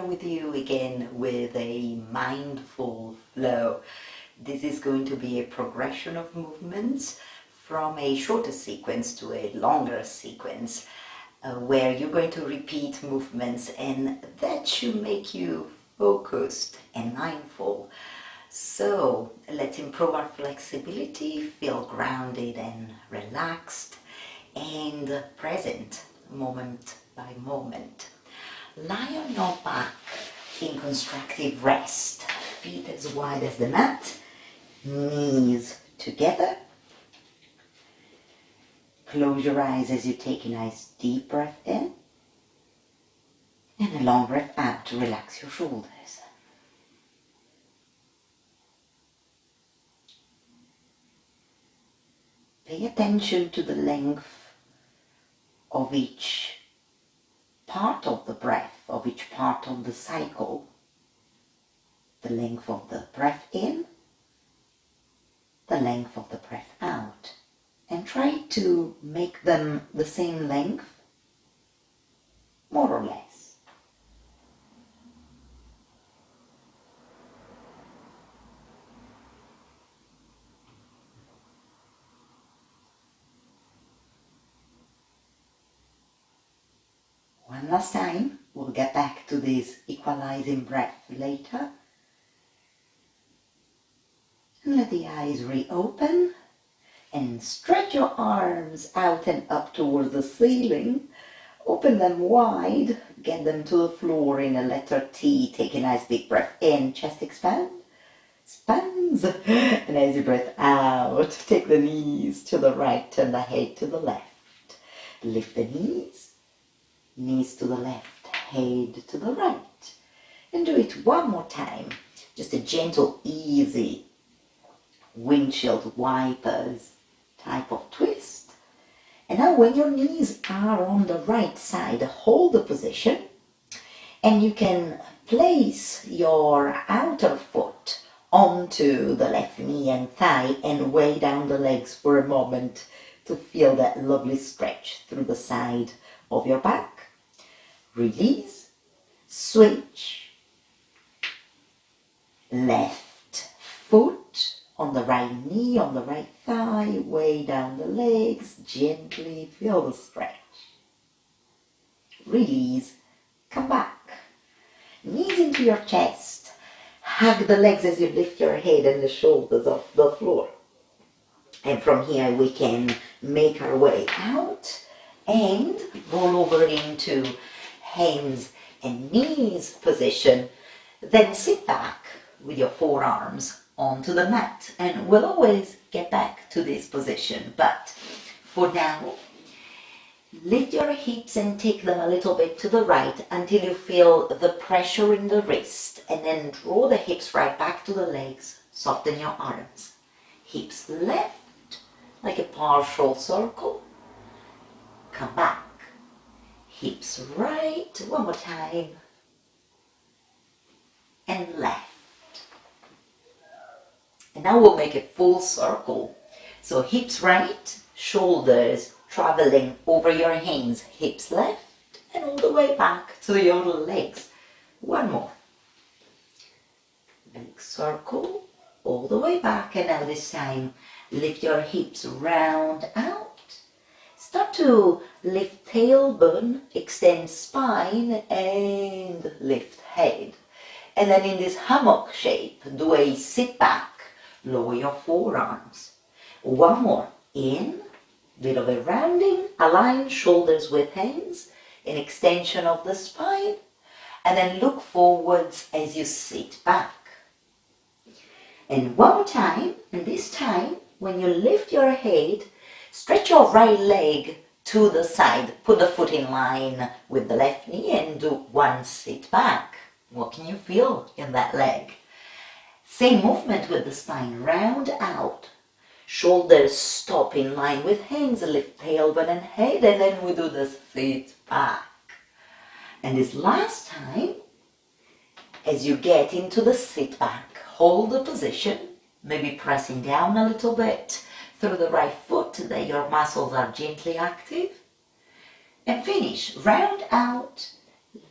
with you again with a mindful flow. This is going to be a progression of movements from a shorter sequence to a longer sequence where you're going to repeat movements, and that should make you focused and mindful. So let's improve our flexibility, feel grounded and relaxed and present moment by moment. Lie on your back in constructive rest, feet as wide as the mat, knees together. Close your eyes as you take a nice deep breath in and a long breath out to relax your shoulders. Pay attention to the length of each part of the breath, of each part of the cycle. The length of the breath in, the length of the breath out. And try to make them the same length, more or less. One last time, we'll get back to this equalizing breath later. And let the eyes reopen and stretch your arms out and up towards the ceiling. Open them wide, get them to the floor in a letter T. Take a nice big breath in, chest expands. And as you breathe out, take the knees to the right, turn the head to the left. Lift the knees, knees to the left, head to the right. And do it one more time. Just a gentle, easy windshield wipers type of twist. And now when your knees are on the right side, hold the position and you can place your outer foot onto the left knee and thigh and weigh down the legs for a moment to feel that lovely stretch through the side of your back. Release, switch, left foot on the right knee, on the right thigh, weigh down the legs, gently feel the stretch. Release, come back. Knees into your chest. Hug the legs as you lift your head and the shoulders off the floor. And from here we can make our way out and roll over into hands and knees position. Then sit back with your forearms onto the mat, and we'll always get back to this position, but for now lift your hips and take them a little bit to the right until you feel the pressure in the wrist, and then draw the hips right back to the legs. Soften your arms, hips left like a partial circle, come back, hips right, one more time, and left. And now we'll make a full circle. So hips right, shoulders traveling over your hands, hips left, and all the way back to your legs. One more. Big circle, all the way back, and now this time lift your hips round out. Start to lift tailbone, extend spine, and lift head. And then in this hammock shape, do a sit back. Lower your forearms. One more. In, bit of a rounding, align shoulders with hands, an extension of the spine, and then look forwards as you sit back. And one more time, and this time, when you lift your head, stretch your right leg to the side. Put the foot in line with the left knee and do one sit back. What can you feel in that leg? Same movement with the spine, round out, shoulders stop in line with hands, lift tailbone and head, and then we do the sit back. And this last time, as you get into the sit back, hold the position, maybe pressing down a little bit through the right foot so that your muscles are gently active, and finish, round out,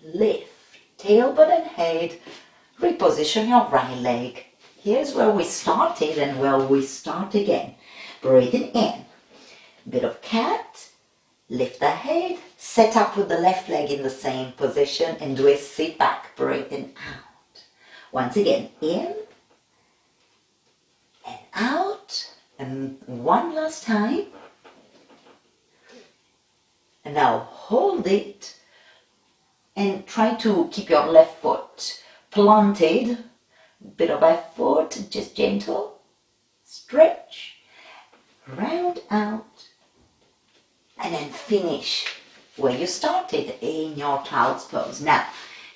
lift, tailbone and head. Reposition your right leg. Here's where we started and where we start again. Breathing in. Bit of cat. Lift the head. Set up with the left leg in the same position and do a sit back. Breathing out. Once again, in and out. And one last time. And now hold it and try to keep your left foot planted. Bit of effort, just gentle. Stretch, round out, and then finish where you started in your child's pose. Now,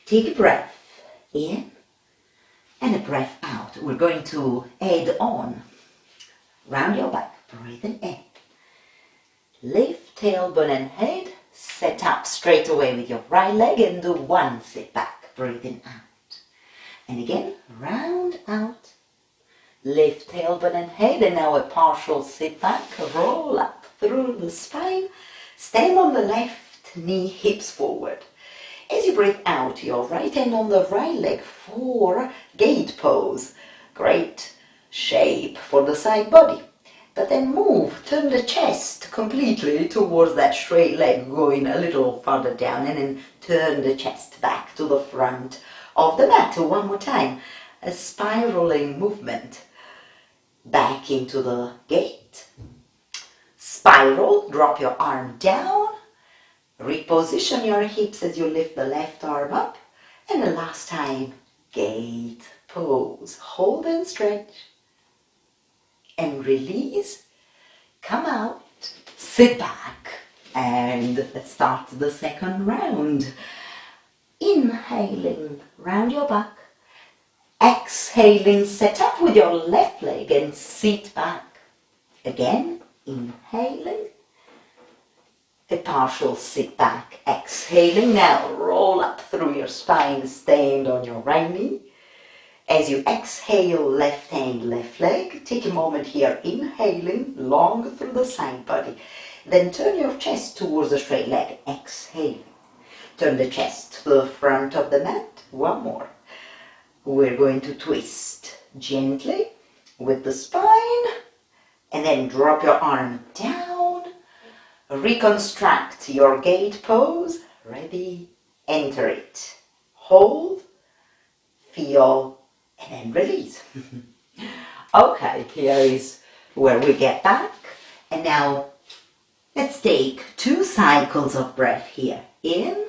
take a breath in and a breath out. We're going to add on. Round your back, breathing in. Lift tailbone and head. Set up straight away with your right leg and do one sit back, breathing out. And again, round out. Lift tailbone and head, and now a partial sit back. Roll up through the spine. Stand on the left knee, hips forward. As you breathe out, your right hand on the right leg for gate pose. Great shape for the side body. But then move, turn the chest completely towards that straight leg, going a little further down, and then turn the chest back to the front of the mat. One more time, a spiraling movement back into the gate. Spiral, drop your arm down, reposition your hips as you lift the left arm up, and the last time, gate pose. Hold and stretch. And release, come out, sit back, and let's start the second round. Inhaling, round your back. Exhaling, set up with your left leg and sit back. Again, inhaling, a partial sit back. Exhaling, now roll up through your spine, stand on your right knee. As you exhale, left hand, left leg, take a moment here, inhaling, long through the side body. Then turn your chest towards the straight leg, exhaling. Turn the chest to the front of the mat, one more. We're going to twist gently with the spine, and then drop your arm down. Reconstruct your gate pose, ready, enter it. Hold, feel, and then release. Okay, here is where we get back. And now let's take 2 cycles of breath here. In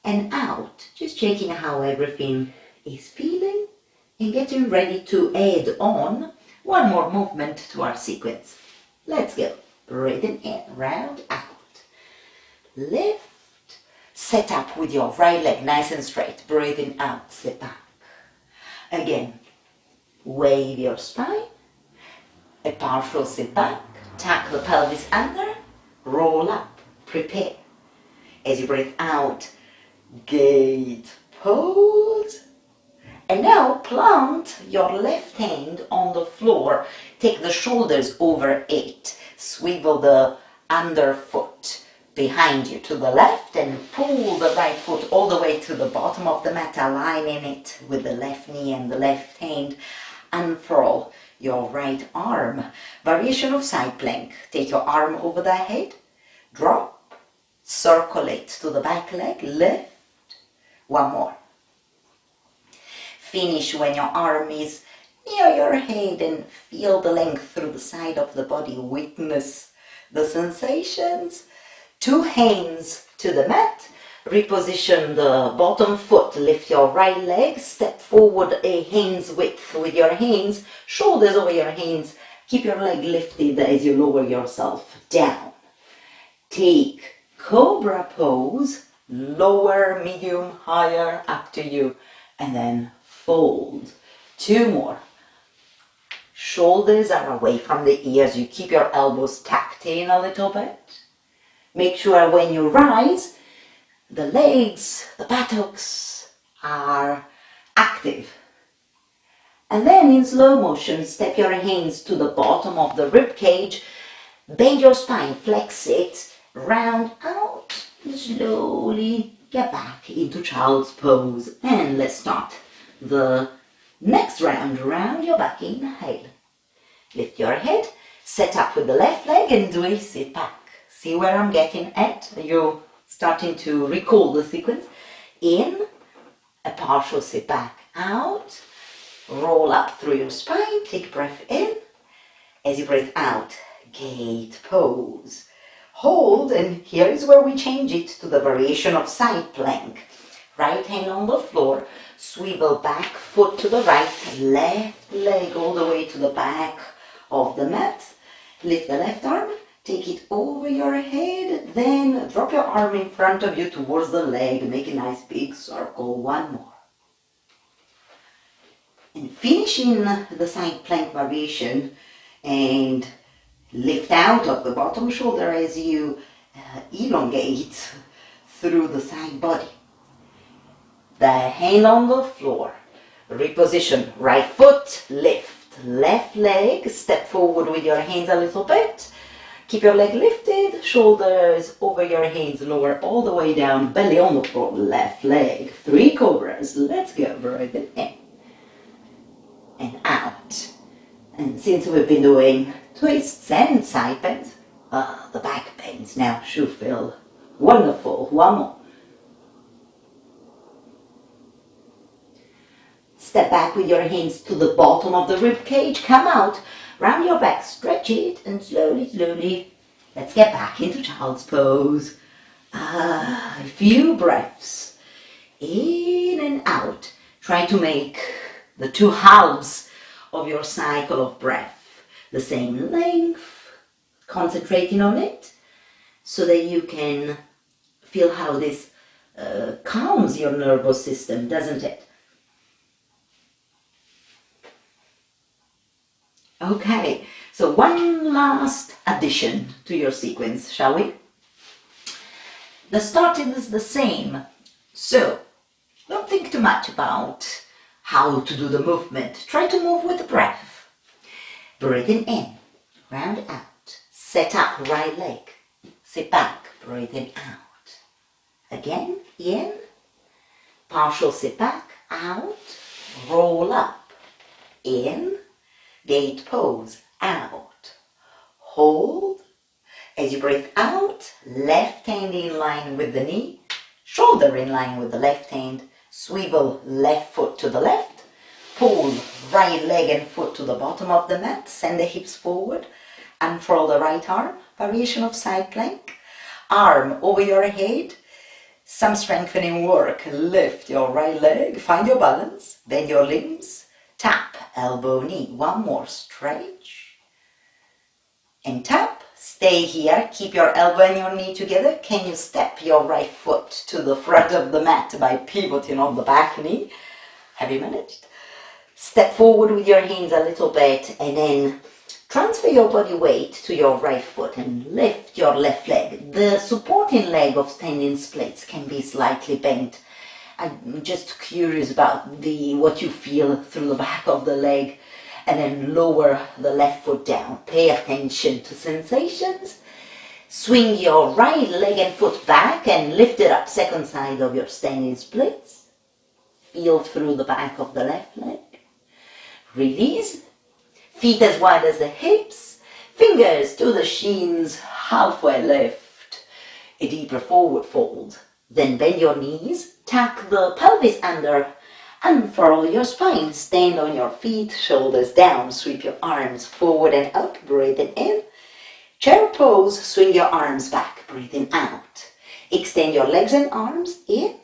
and out. Just checking how everything is feeling and getting ready to add on one more movement to our sequence. Let's go. Breathing in, round out. Lift. Set up with your right leg nice and straight. Breathing out, sit back. Again, wave your spine, a partial sit back, tuck the pelvis under, roll up, prepare. As you breathe out, gate pose. And now plant your left hand on the floor, take the shoulders over it, swivel the underfoot behind you to the left and pull the right foot all the way to the bottom of the mat, aligning it with the left knee and the left hand. Unfurl your right arm. Variation of side plank. Take your arm over the head, drop, circle it to the back leg, lift. One more. Finish when your arm is near your head and feel the length through the side of the body. Witness the sensations. 2 hands to the mat. Reposition the bottom foot. Lift your right leg. Step forward a hand's width with your hands. Shoulders over your hands. Keep your leg lifted as you lower yourself down. Take cobra pose. Lower, medium, higher, up to you. And then fold. 2 more. Shoulders are away from the ears. You keep your elbows tucked in a little bit. Make sure when you rise, the legs, the buttocks are active. And then in slow motion, step your hands to the bottom of the rib cage, bend your spine, flex it, round out, slowly get back into child's pose. And let's start the next round. Round your back, inhale. Lift your head, set up with the left leg and do a sit back. See where I'm getting at? You're starting to recall the sequence. In, a partial sit back, out, roll up through your spine, take a breath in. As you breathe out, gate pose. Hold, and here is where we change it to the variation of side plank. Right hand on the floor, swivel back foot to the right, left leg all the way to the back of the mat. Lift the left arm, take it over your head, then drop your arm in front of you towards the leg, make a nice big circle. One more. And finish in the side plank variation and lift out of the bottom shoulder as you elongate through the side body. The hand on the floor. Reposition. Right foot, lift. Left leg, step forward with your hands a little bit. Keep your leg lifted, shoulders over your hands, lower all the way down, belly on the floor. Left leg. 3 cobras. Let's go. Breathe in and out. And since we've been doing twists and side bends, the back bends now should feel wonderful. One more. Step back with your hands to the bottom of the rib cage. Come out, round your back, stretch it, and slowly, let's get back into child's pose. A few breaths in and out. Try to make the 2 halves of your cycle of breath the same length, concentrating on it so that you can feel how this calms your nervous system, doesn't it? Okay, so one last addition to your sequence, shall we? The starting is the same, so don't think too much about how to do the movement. Try to move with the breath. Breathing in, round out, set up right leg, sit back, breathing out. Again, in, partial sit back, out, roll up, in, gate pose, out, hold. As you breathe out, left hand in line with the knee, shoulder in line with the left hand, swivel left foot to the left, pull right leg and foot to the bottom of the mat, send the hips forward, unfurl the right arm, variation of side plank, arm over your head, some strengthening work, lift your right leg, find your balance, bend your limbs, tap, elbow, knee, one more, stretch, and tap. Stay here, keep your elbow and your knee together. Can you step your right foot to the front of the mat by pivoting on the back knee? Have you managed? Step forward with your hands a little bit and then transfer your body weight to your right foot and lift your left leg. The supporting leg of standing splits can be slightly bent. I'm just curious about what you feel through the back of the leg. And then lower the left foot down. Pay attention to sensations. Swing your right leg and foot back and lift it up. Second side of your standing splits. Feel through the back of the left leg. Release. Feet as wide as the hips. Fingers to the shins. Halfway lift. A deeper forward fold. Then bend your knees. Tuck the pelvis under. Unfurl your spine, stand on your feet, shoulders down, sweep your arms forward and up, breathing in. Chair pose, swing your arms back, breathing out. Extend your legs and arms, in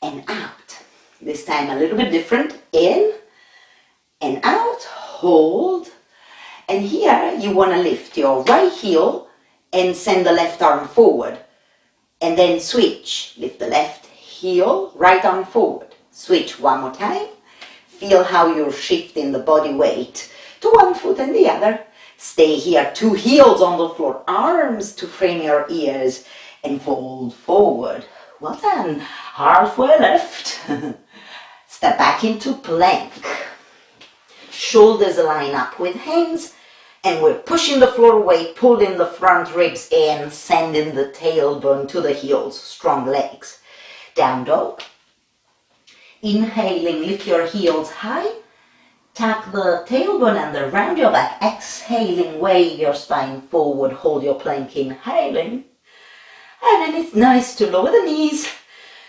and out. This time a little bit different, in and out, hold. And here you want to lift your right heel and send the left arm forward. And then switch, lift the left heel, right arm forward. Switch one more time. Feel how you're shifting the body weight to one foot and the other. Stay here, 2 heels on the floor, arms to frame your ears and fold forward. Well done. Halfway lift. Step back into plank. Shoulders line up with hands and we're pushing the floor weight, pulling the front ribs in, sending the tailbone to the heels, strong legs. Down dog. Inhaling, lift your heels high. Tuck the tailbone under round your back. Exhaling, wave your spine forward. Hold your plank, inhaling. And then it's nice to lower the knees.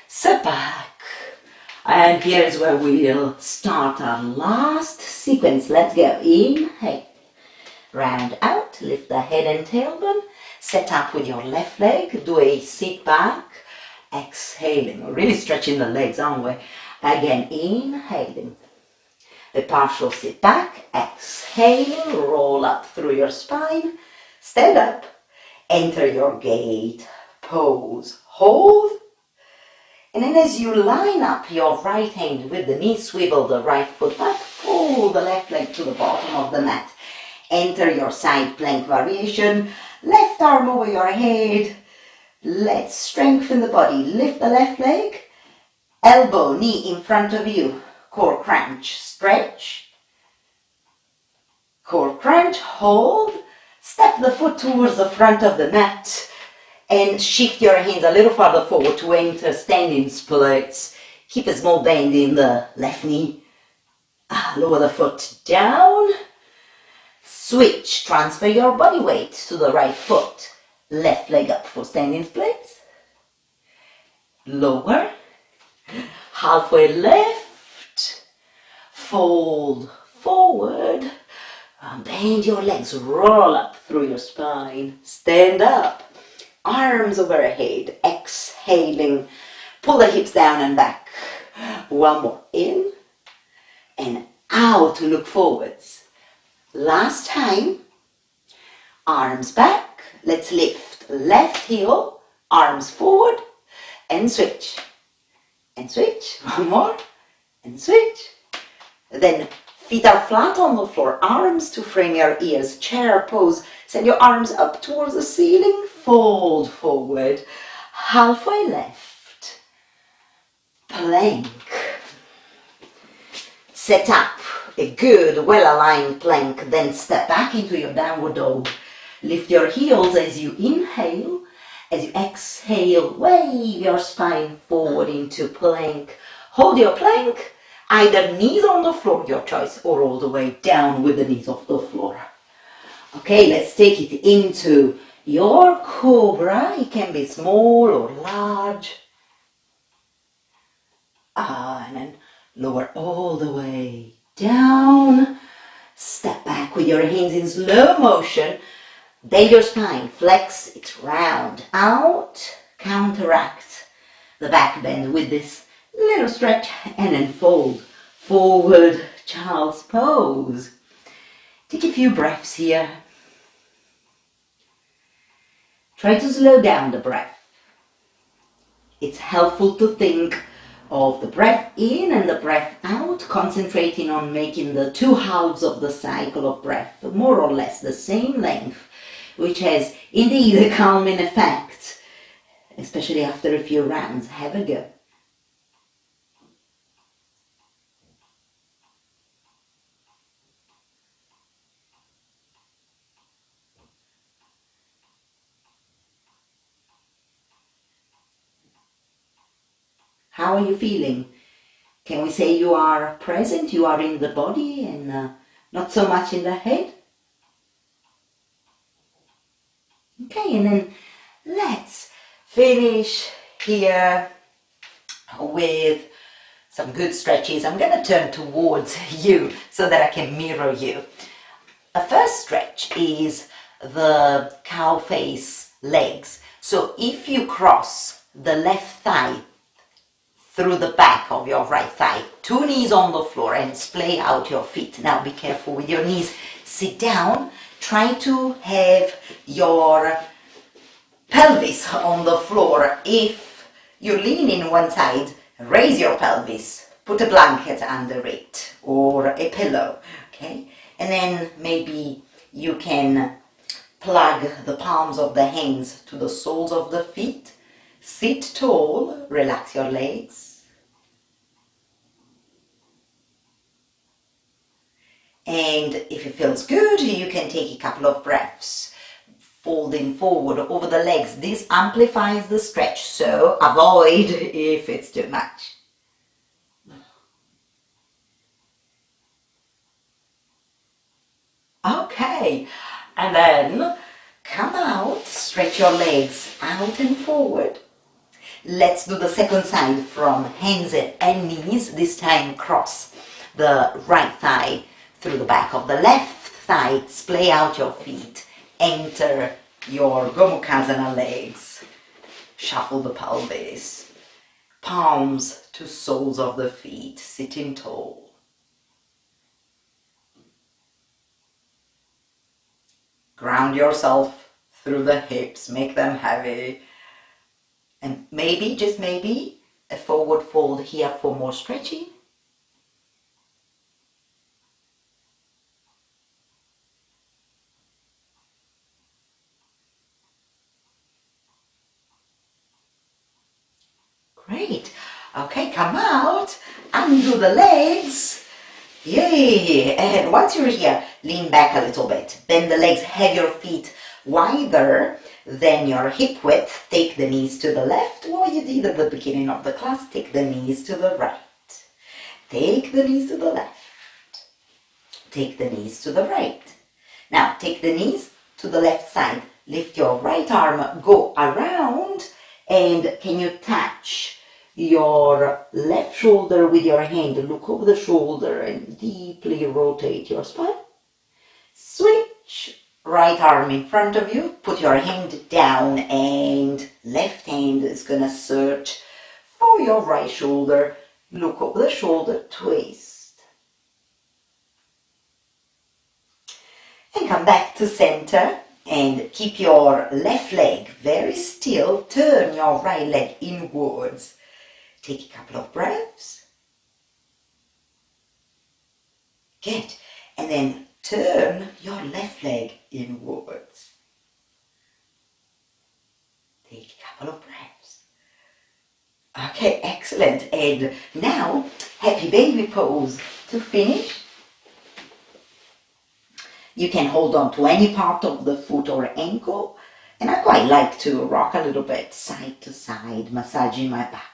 Sit back. And here's where we'll start our last sequence. Let's go. Inhale. Round out. Lift the head and tailbone. Set up with your left leg. Do a sit back. Exhaling. We're really stretching the legs, aren't we? Again, inhaling. A partial sit back. Exhaling. Roll up through your spine. Stand up. Enter your gate. Pose. Hold. And then as you line up your right hand with the knee, swivel the right foot back, pull the left leg to the bottom of the mat. Enter your side plank variation, left arm over your head. Let's strengthen the body. Lift the left leg, elbow, knee in front of you. Core crunch, stretch. Core crunch, hold. Step the foot towards the front of the mat. And shift your hands a little farther forward to enter standing splits. Keep a small bend in the left knee. Lower the foot down. Switch. Transfer your body weight to the right foot. Left leg up for standing splits. Lower. Halfway left. Fold forward. Bend your legs. Roll up through your spine. Stand up. Arms overhead, exhaling, pull the hips down and back. One more, in and out to look forwards. Last time, arms back. Let's lift left heel, arms forward, and switch. And switch, one more, and switch. Then feet are flat on the floor, arms to frame your ears, chair pose. Send your arms up towards the ceiling, fold forward, halfway left, plank. Set up a good, well-aligned plank, then step back into your downward dog. Lift your heels as you inhale. As you exhale, wave your spine forward into plank. Hold your plank, either knees on the floor, your choice, or all the way down with the knees off the floor. Okay, let's take it into your cobra. It can be small or large. And then lower all the way down. Step back with your hands in slow motion. Bend your spine, flex it round, out. Counteract the back bend with this little stretch and then fold. Forward, child's pose. Take a few breaths here. Try to slow down the breath. It's helpful to think of the breath in and the breath out, concentrating on making the two halves of the cycle of breath more or less the same length, which has indeed a calming effect, especially after a few rounds. Have a go. How are you feeling? Can we say you are present, you are in the body and not so much in the head? Okay, and then let's finish here with some good stretches. I'm going to turn towards you so that I can mirror you. The first stretch is the cow face legs. So if you cross the left thigh through the back of your right thigh, two knees on the floor, and splay out your feet. Now be careful with your knees. Sit down. Try to have your pelvis on the floor. If you lean in one side, raise your pelvis. Put a blanket under it or a pillow, okay? And then maybe you can plug the palms of the hands to the soles of the feet. Sit tall, relax your legs. And if it feels good, you can take a couple of breaths. folding forward over the legs. This amplifies the stretch, so avoid if it's too much. Okay, and then come out, stretch your legs out and forward. Let's do the second side from hands and knees. This time cross the right thigh through the back of the left thigh. Splay out your feet. Enter your Gomukhasana legs. Shuffle the pelvis. Palms to soles of the feet. Sitting tall. Ground yourself through the hips. Make them heavy. And maybe, just maybe, a forward fold here for more stretching. Great. Okay, come out, undo the legs. Yay! And once you're here, lean back a little bit. Bend the legs, have your feet wider than your hip width. Take the knees to the left, or you did at the beginning of the class, take the knees to the right. Take the knees to the left. Take the knees to the right. Now, take the knees to the left side. Lift your right arm, go around, and can you touch your left shoulder with your hand? Look over the shoulder and deeply rotate your spine. Switch. Right arm in front of you. Put your hand down and left hand is going to search for your right shoulder. Look over the shoulder, twist. And come back to center and keep your left leg very still. Turn your right leg inwards. Take a couple of breaths. Good. And then turn your left leg inwards. Take a couple of breaths. Okay, excellent. And now, happy baby pose to finish. You can hold on to any part of the foot or ankle. And I quite like to rock a little bit side to side, massaging my back.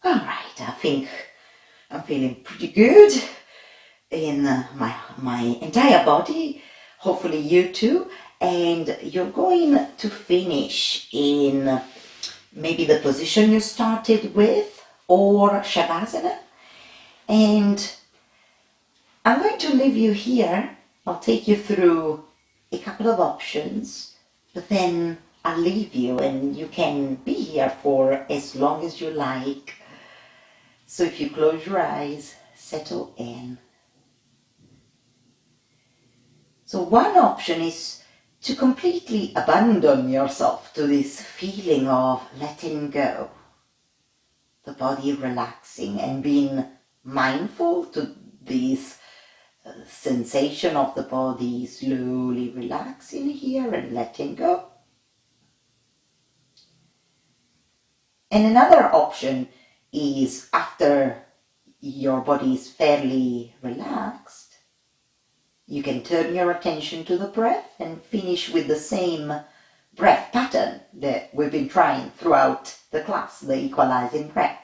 All right, I think I'm feeling pretty good in my entire body. Hopefully you too. And you're going to finish in maybe the position you started with or Shavasana. And I'm going to leave you here. I'll take you through a couple of options, but then I'll leave you and you can be here for as long as you like. So if you close your eyes, settle in. So one option is to completely abandon yourself to this feeling of letting go, the body relaxing and being mindful to this sensation of the body slowly relaxing here and letting go. And another option is after your body is fairly relaxed, you can turn your attention to the breath and finish with the same breath pattern that we've been trying throughout the class, the equalizing breath.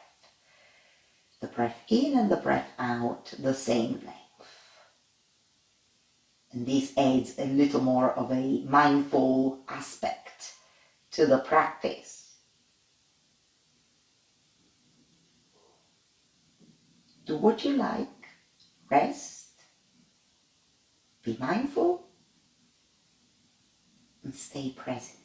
The breath in and the breath out, the same length. And this adds a little more of a mindful aspect to the practice. Do what you like, rest, be mindful, and stay present.